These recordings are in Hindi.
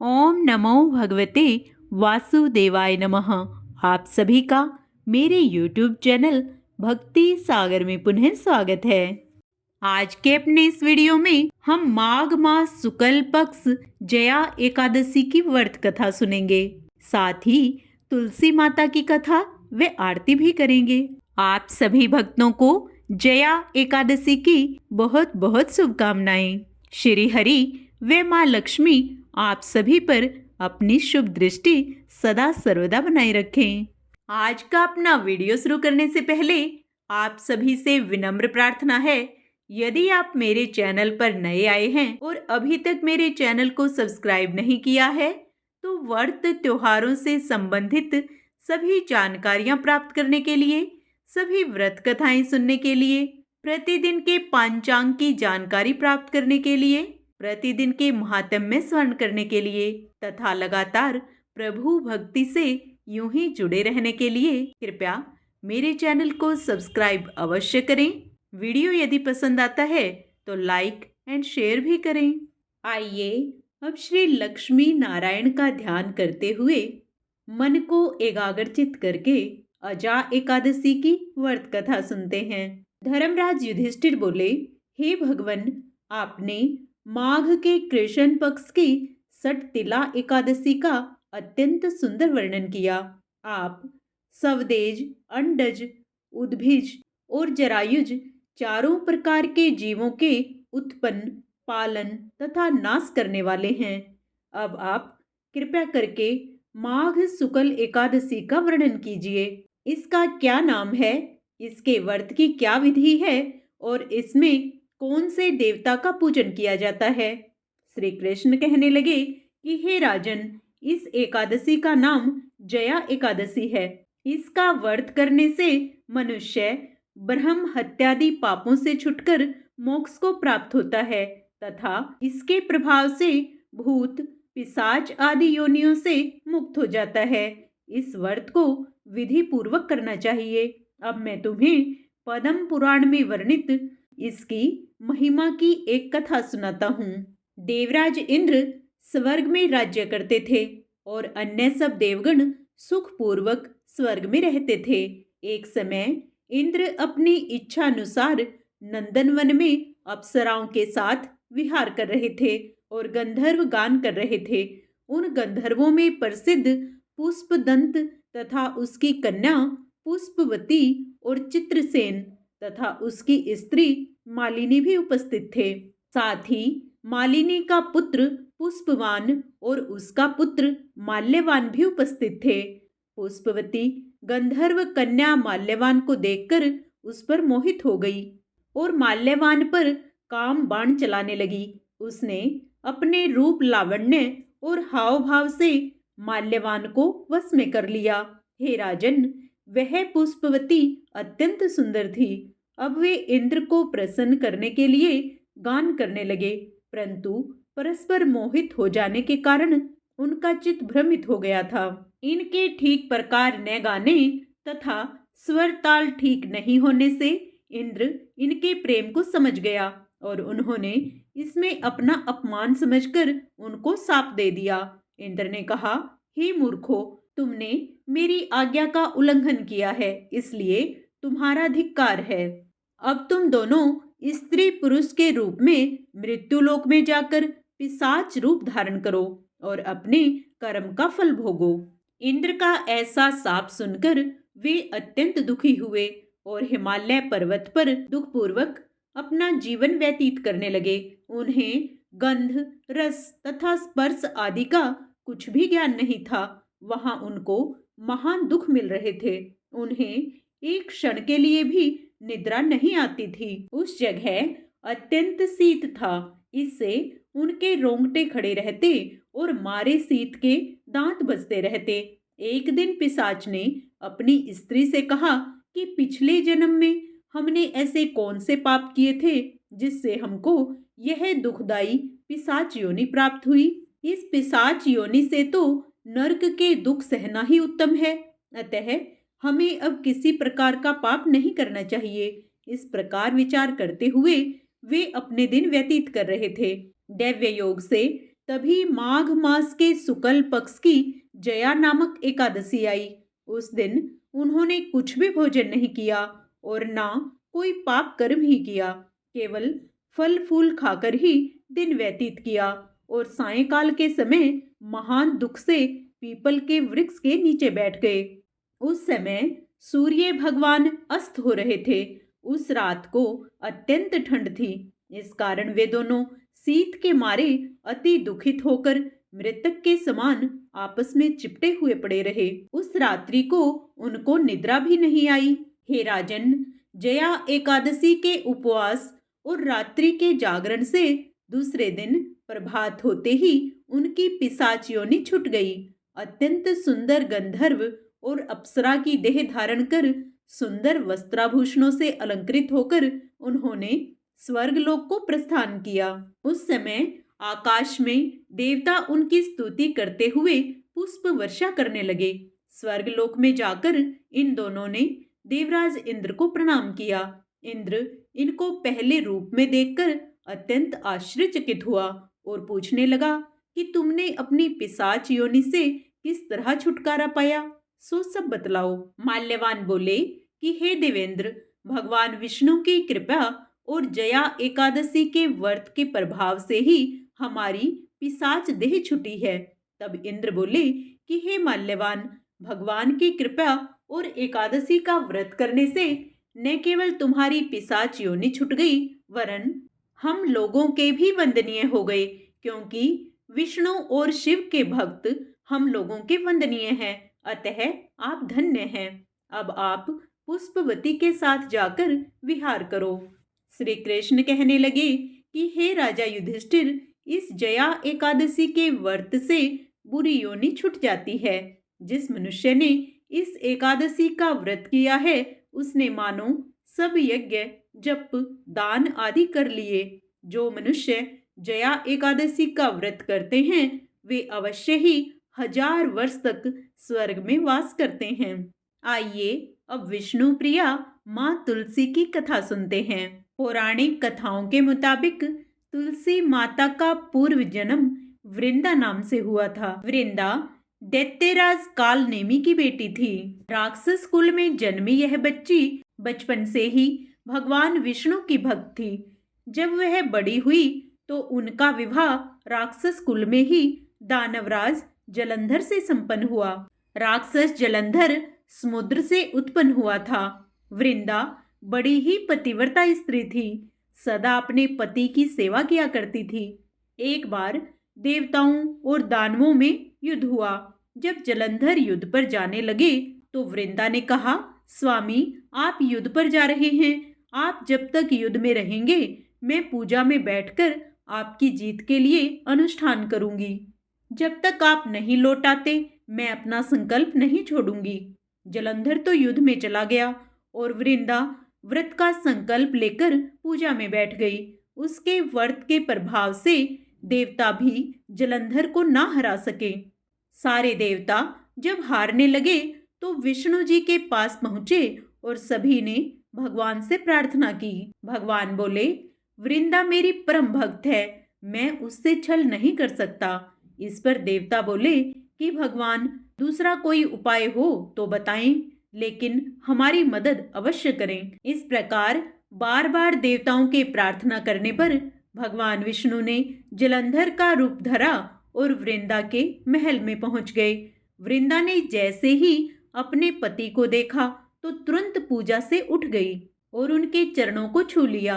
ओम नमो भगवते वासुदेवाय नमः। आप सभी का मेरे YouTube चैनल भक्ति सागर में पुनः स्वागत है। आज के अपने इस वीडियो में हम माघ मास शुक्ल पक्ष जया एकादशी की व्रत कथा सुनेंगे। साथ ही तुलसी माता की कथा व आरती भी करेंगे। आप सभी भक्तों को जया एकादशी की बहुत बहुत शुभकामनाएं। श्री हरि व माँ लक्ष्मी आप सभी पर अपनी शुभ दृष्टि सदा सर्वदा बनाए रखें। आज का अपना वीडियो शुरू करने से पहले आप सभी से विनम्र प्रार्थना है, यदि आप मेरे चैनल पर नए आए हैं और अभी तक मेरे चैनल को सब्सक्राइब नहीं किया है तो व्रत त्योहारों से संबंधित सभी जानकारियां प्राप्त करने के लिए, सभी व्रत कथाएं सुनने के लिए, प्रतिदिन के पंचांग की जानकारी प्राप्त करने के लिए, प्रतिदिन के महात्म्य स्मरण करने के लिए तथा लगातार प्रभु भक्ति से यूं ही जुड़े रहने के लिए कृपया मेरे चैनल को सब्सक्राइब अवश्य करें। वीडियो यदि पसंद आता है तो लाइक एंड शेयर भी करें। आइए अब श्री लक्ष्मी नारायण का ध्यान करते हुए मन को एकाग्रचित करके अजा एकादशी की व्रत कथा सुनते हैं। धर्मराज युधिष्ठिर बोले, हे भगवान, आपने माघ के कृष्ण पक्ष की सटतिला एकादशी का अत्यंत सुंदर वर्णन किया। आप स्वदेज, अंडज, उद्भिज और जरायुज चारों प्रकार के जीवों के उत्पन्न, पालन तथा नाश करने वाले हैं। अब आप कृपया करके माघ शुक्ल एकादशी का वर्णन कीजिए। इसका क्या नाम है, इसके व्रत की क्या विधि है और इसमें कौन से देवता का पूजन किया जाता है। श्री कृष्ण कहने लगे कि हे राजन, इस एकादशी का नाम जया एकादशी है। इसका व्रत करने से मनुष्य ब्रह्म हत्यादि पापों से छुटकर मोक्ष को प्राप्त होता है तथा इसके प्रभाव से भूत, पिशाच आदि योनियों से मुक्त हो जाता है। इस व्रत को विधि पूर्वक करना चाहिए। अब मैं तुम्हें पद्म पुराण में वर्णित इसकी महिमा की एक कथा सुनाता हूँ। देवराज इंद्र स्वर्ग में राज्य करते थे और अन्य सब देवगण सुखपूर्वक स्वर्ग में रहते थे। एक समय इंद्र अपनी इच्छा अनुसार नंदनवन में अप्सराओं के साथ विहार कर रहे थे और गंधर्व गान कर रहे थे। उन गंधर्वों में प्रसिद्ध पुष्पदंत तथा उसकी कन्या पुष्पवती और चित्रसेन तथा उसकी स्त्री मालिनी भी उपस्थित थे। साथ ही मालिनी का पुत्र पुष्पवान और उसका पुत्र माल्यवान भी उपस्थित थे। पुष्पवती गंधर्व कन्या माल्यवान को देखकर उस पर मोहित हो गई और माल्यवान पर काम बाण चलाने लगी। उसने अपने रूप, लावण्य और हाव भाव से माल्यवान को वश में कर लिया। हे राजन, वह पुष्पवती अत्यंत सुंदर थी। अब वे इंद्र को प्रसन्न करने के लिए गान करने लगे, परंतु परस्पर मोहित हो जाने के कारण उनका चित्त भ्रमित हो गया था। इनके ठीक प्रकार न गाने तथा स्वर ताल ठीक नहीं होने से इंद्र इनके प्रेम को समझ गया और उन्होंने इसमें अपना अपमान समझकर उनको शाप दे दिया। इंद्र ने कहा, हे मूर्खों, तुमने मेरी आज्ञा का उल्लंघन किया है, इसलिए तुम्हारा धिक्कार है। अब तुम दोनों स्त्री पुरुष के रूप में मृत्युलोक में जाकर पिशाच रूप धारण करो और अपने कर्म का फल भोगो। इंद्र का ऐसा शाप सुनकर वे अत्यंत दुखी हुए और हिमालय पर्वत पर दुखपूर्वक अपना जीवन व्यतीत करने लगे। उन्हें गंध, रस तथा स्पर्श आदि का कुछ भी ज्ञान नहीं था। वहां उनको महान दुख मिल रहे थे। उन्हें एक क्षण के लिए भी निद्रा नहीं आती थी। उस जगह अत्यंत शीत था, इससे उनके रोंगटे खड़े रहते और मारे शीत के दांत बजते रहते। एक दिन पिशाच ने अपनी स्त्री से कहा कि पिछले जन्म में हमने ऐसे कौन से पाप किए थे जिससे हमको यह दुखदाई पिशाच योनि प्राप्त हुई। इस पिशाच योनि से तो नरक के दुख सहना ही उत्तम है, अतः हमें अब किसी प्रकार का पाप नहीं करना चाहिए। इस प्रकार विचार करते हुए वे अपने दिन व्यतीत कर रहे थे। दैव्य योग से तभी माघ मास के शुक्ल पक्ष की जया नामक एकादशी आई। उस दिन उन्होंने कुछ भी भोजन नहीं किया और ना कोई पाप कर्म ही किया, केवल फल फूल खाकर ही दिन व्यतीत किया और सायंकाल के समय महान दुख से पीपल के वृक्ष के नीचे बैठ गए। उस समय सूर्य भगवान अस्त हो रहे थे। उस रात को अत्यंत ठंड थी। इस कारण वे दोनों शीत के मारे अति दुखित होकर मृतक के समान आपस में चिपटे हुए पड़े रहे। उस रात्रि को उनको निद्रा भी नहीं आई। हे राजन, जया एकादशी के उपवास और रात्रि के जागरण से दूसरे दिन प्रभात होते ही उनकी पिशाच योनि छूट गई। अत्यंत सुंदर गंधर्व और अप्सरा की देह धारण कर सुंदर वस्त्राभूषणों से अलंकृत होकर उन्होंने स्वर्गलोक को प्रस्थान किया। उस समय आकाश में देवता उनकी स्तुति करते हुए पुष्प वर्षा करने लगे। स्वर्गलोक में जाकर इन दोनों ने देवराज इंद्र को प्रणाम किया। इंद्र इनको पहले रूप में देखकर अत्यंत आश्चर्यचकित हुआ और पूछने लगा कि तुमने अपनी पिशाच योनि से किस तरह छुटकारा पाया, सो सब बतलाओ। माल्यवान बोले कि हे देवेंद्र, भगवान विष्णु की कृपा और जया एकादशी के व्रत के प्रभाव से ही हमारी पिशाच देह छुटी है। तब इंद्र बोले कि हे माल्यवान, भगवान की कृपा और एकादशी का व्रत करने से न केवल तुम्हारी पिशाच योनि छूट गई, वरन हम लोगों के भी वंदनीय हो गए, क्योंकि विष्णु और शिव के भक्त हम लोगों के वंदनीय हैं। अतः आप धन्य हैं। अब आप पुष्पवती के साथ जाकर विहार करो। श्री कृष्ण कहने लगे कि हे राजा युधिष्ठिर, इस जया एकादशी के व्रत से बुरी योनि छूट जाती है। जिस मनुष्य ने इस एकादशी का व्रत किया है, उसने मानो सब यज्ञ, जप, दान आदि कर लिए। जो मनुष्य जया एकादशी का व्रत करते हैं, वे अवश्य ही 1000 वर्ष तक स्वर्ग में वास करते हैं। आइए अब विष्णु प्रिया माँ तुलसी की कथा सुनते हैं। पौराणिक कथाओं के मुताबिक तुलसी माता का पूर्व जन्म वृंदा नाम से हुआ था। वृंदा दैत्यराज काल नेमी की बेटी थी। राक्षस कुल में जन्मी यह बच्ची बचपन से ही भगवान विष्णु की भक्त थी। जब वह बड़ी हुई तो उनका विवाह राक्षस कुल में ही दानवराज जलंधर से संपन्न हुआ। राक्षस जलंधर समुद्र से उत्पन्न हुआ था। वृंदा बड़ी ही पतिव्रता स्त्री थी, सदा अपने पति की सेवा किया करती थी। एक बार देवताओं और दानवों में युद्ध हुआ। जब जलंधर युद्ध पर जाने लगे तो वृंदा ने कहा, स्वामी, आप युद्ध पर जा रहे हैं। आप जब तक युद्ध में रहेंगे, मैं पूजा में बैठकर आपकी जीत के लिए अनुष्ठान करूंगी। जब तक आप नहीं लौट आते, मैं अपना संकल्प नहीं छोड़ूंगी। जलंधर तो युद्ध में चला गया और वृंदा व्रत का संकल्प लेकर पूजा में बैठ गई। उसके व्रत के प्रभाव से देवता भी जलंधर को ना हरा सके। सारे देवता जब हारने लगे तो विष्णु जी के पास पहुंचे और सभी ने भगवान से प्रार्थना की। भगवान बोले, वृंदा मेरी परम भक्त है, मैं उससे छल नहीं कर सकता। इस पर देवता बोले कि भगवान, दूसरा कोई उपाय हो तो बताएं, लेकिन हमारी मदद अवश्य करें। इस प्रकार बार बार देवताओं के प्रार्थना करने पर भगवान विष्णु ने जलंधर का रूप धरा और वृंदा के महल में पहुंच गए। वृंदा ने जैसे ही अपने पति को देखा तो तुरंत पूजा से उठ गई और उनके चरणों को छू लिया।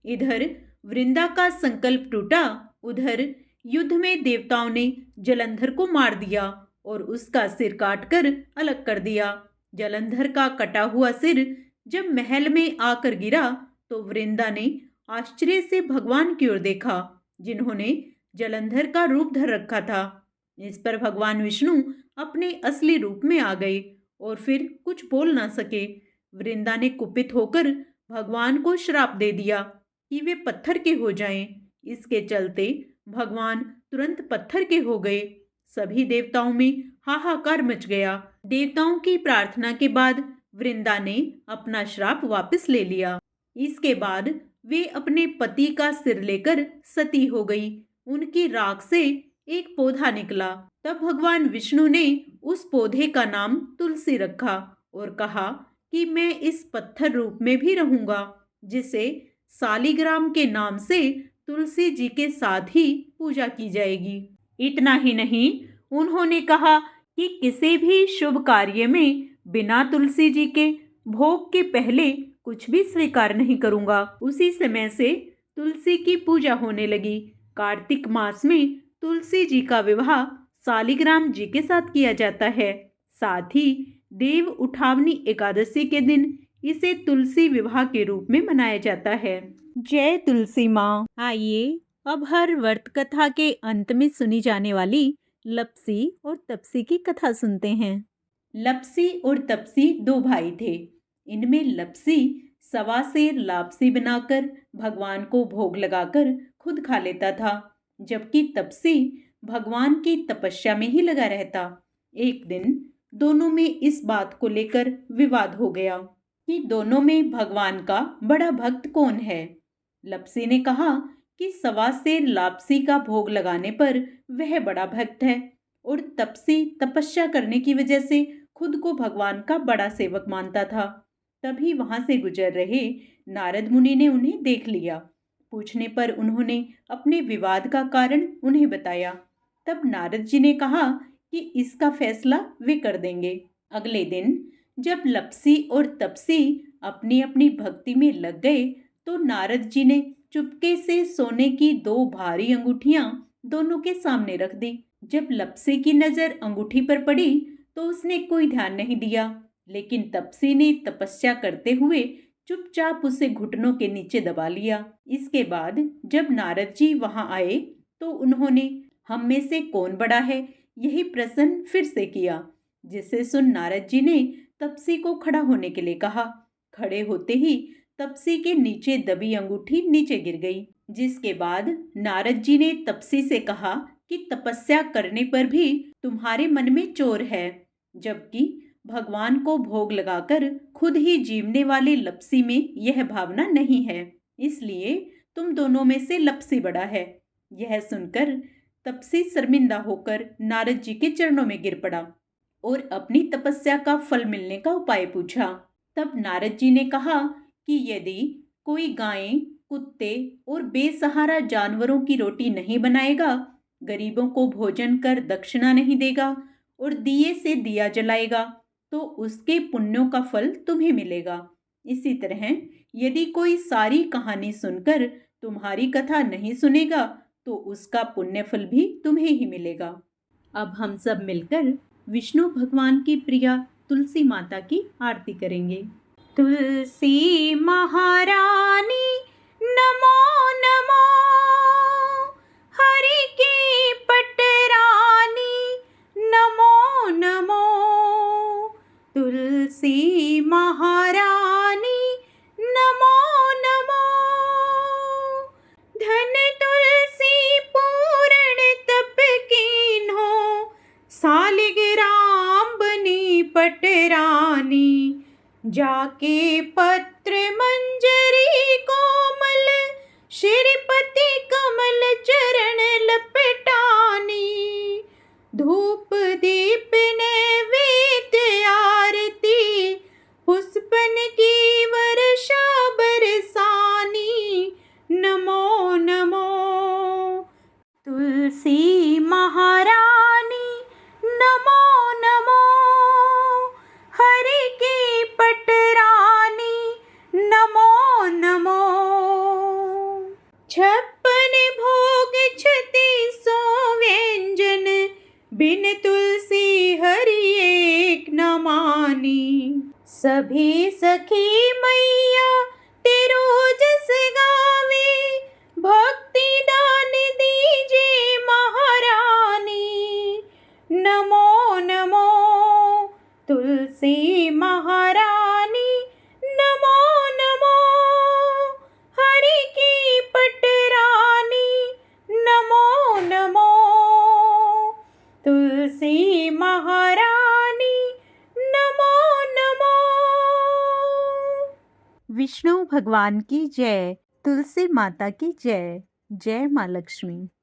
इधर वृंदा का संकल्प टूटा, उधर युद्ध में देवताओं ने जलंधर को मार दिया और उसका सिर काटकर अलग कर दिया। जलंधर का कटा हुआ सिर जब महल में आकर गिरा तो वृंदा ने आश्चर्य से भगवान की ओर देखा, जिन्होंने जलंधर का रूप धर रखा था। इस पर भगवान विष्णु अपने असली रूप में आ गए और फिर कुछ बोल ना सके। वृंदा ने कुपित होकर भगवान को श्राप दे दिया कि वे पत्थर के हो जाएं। इसके चलते भगवान तुरंत पत्थर के हो गए। सभी देवताओं में हाहाकार मच गया। देवताओं की प्रार्थना के बाद वृंदा ने अपना श्राप वापस ले लिया। इसके बाद वे अपने पति का सिर लेकर सती हो गई। उनकी राख से एक पौधा निकला। तब भगवान विष्णु ने उस पौधे का नाम तुलसी रखा और कहा कि मैं इस पत्थर रूप में भी रहूंगा, जिसे सालिग्राम के नाम से तुलसी जी के साथ ही पूजा की जाएगी। इतना ही नहीं, उन्होंने कहा कि किसी भी शुभ कार्य में बिना तुलसी जी के भोग के पहले कुछ भी स्वीकार नहीं करूंगा। उसी समय से तुलसी की पूजा होने लगी। कार्तिक मास में तुलसी जी का विवाह सालिग्राम जी के साथ किया जाता है। साथ ही देव उठावनी एकादशी के दिन इसे तुलसी विवाह के रूप में मनाया जाता है। जय तुलसी माँ। आइए अब हर व्रत कथा के अंत में सुनी जाने वाली लपसी और तपसी की कथा सुनते हैं। लपसी और तपसी दो भाई थे। इनमें लपसी सवा सेर लापसी बनाकर भगवान को भोग लगाकर खुद खा लेता था, जबकि तपसी भगवान की तपस्या में ही लगा रहता। एक दिन दोनों में इस बात को लेकर विवाद हो गया कि दोनों में भगवान का बड़ा भक्त कौन है। लपसी ने कहा कि सवा सेर लापसी का भोग लगाने पर वह बड़ा भक्त है और तपसी तपस्या करने की वजह से खुद को भगवान का बड़ा सेवक मानता था। तभी वहां से गुजर रहे नारद मुनि ने उन्हें देख लिया। पूछने पर उन्होंने अपने विवाद का कारण उन्हें बताया। तब नारद जी ने कहा कि इसका फैसला वे कर देंगे। अगले दिन जब लपसी और तपसी अपनी अपनी भक्ति में लग गए तो नारद जी ने चुपके से सोने की दो भारी अंगूठियां दोनों के सामने रख दी। जब लपसी की नजर अंगूठी पर पड़ी तो उसने कोई ध्यान नहीं दिया, लेकिन तपसी ने तपस्या करते हुए चुपचाप उसे घुटनों के नीचे दबा लिया। इसके बाद जब नारद जी वहां आए तो उन्होंने हम में से कौन बड़ा है यही प्रश्न फिर से किया, जिसे सुन नारद जी ने तपसी को खड़ा होने के लिए कहा। खड़े होते ही तपसी के नीचे दबी अंगूठी नीचे गिर गई, जिसके बाद नारद जी ने तपसी से कहा कि तपस्या करने पर भी तुम्हारे मन में चोर है, जबकि भगवान को भोग लगाकर खुद ही जीवने वाले लपसी में यह भावना नहीं है, इसलिए तुम दोनों में से लपसी बड़ा है। यह सुनकर तपसी शर्मिंदा होकर नारद जी के चरणों में गिर पड़ा और अपनी तपस्या का फल मिलने का उपाय पूछा। तब नारद जी ने कहा कि यदि कोई गायें, कुत्ते और बेसहारा जानवरों की रोटी नहीं बनाएगा, गरीबों को भोजन कर दक्षिणा नहीं देगा और दिए से दिया जलाएगा, तो उसके पुण्यों का फल तुम्हें मिलेगा। इसी तरह यदि कोई सारी कहानी सुनकर तुम्हारी कथा नहीं सुनेगा तो उसका पुण्य फल भी तुम्हें ही मिलेगा। अब हम सब मिलकर विष्णु भगवान की प्रिया तुलसी माता की आरती करेंगे। तुलसी महारानी नमो नमो, हरि की पटरानी नमो नमो। तुलसी महारानी नमो नमो, धन तुलसी पूर्ण तप कीन्हो, सालिग्राम बनी पटरानी। जाके पत्र मंजरी कोमल, श्रीपति कमल चरण लपटानी। धूप दीप नैवेद्य आरती, पुष्पन की वर्षा बरसानी। नमो नमो। तुलसी महारानी नमो नमो, हरि की पटरानी नमो नमो। 56 भोग 36 व्यंजन, बिन तुलसी हरि एक न मानी। सभी सखी मैया तेरो जस गावे, भक्ति दान दीजे महारानी। नमो नमो। तुलसी महारानी नमो नमो, हरि की पटरानी नमो नमो। तुलसी महारानी नमो नमो। विष्णु भगवान की जय, तुलसी माता की जय। जय माँ लक्ष्मी।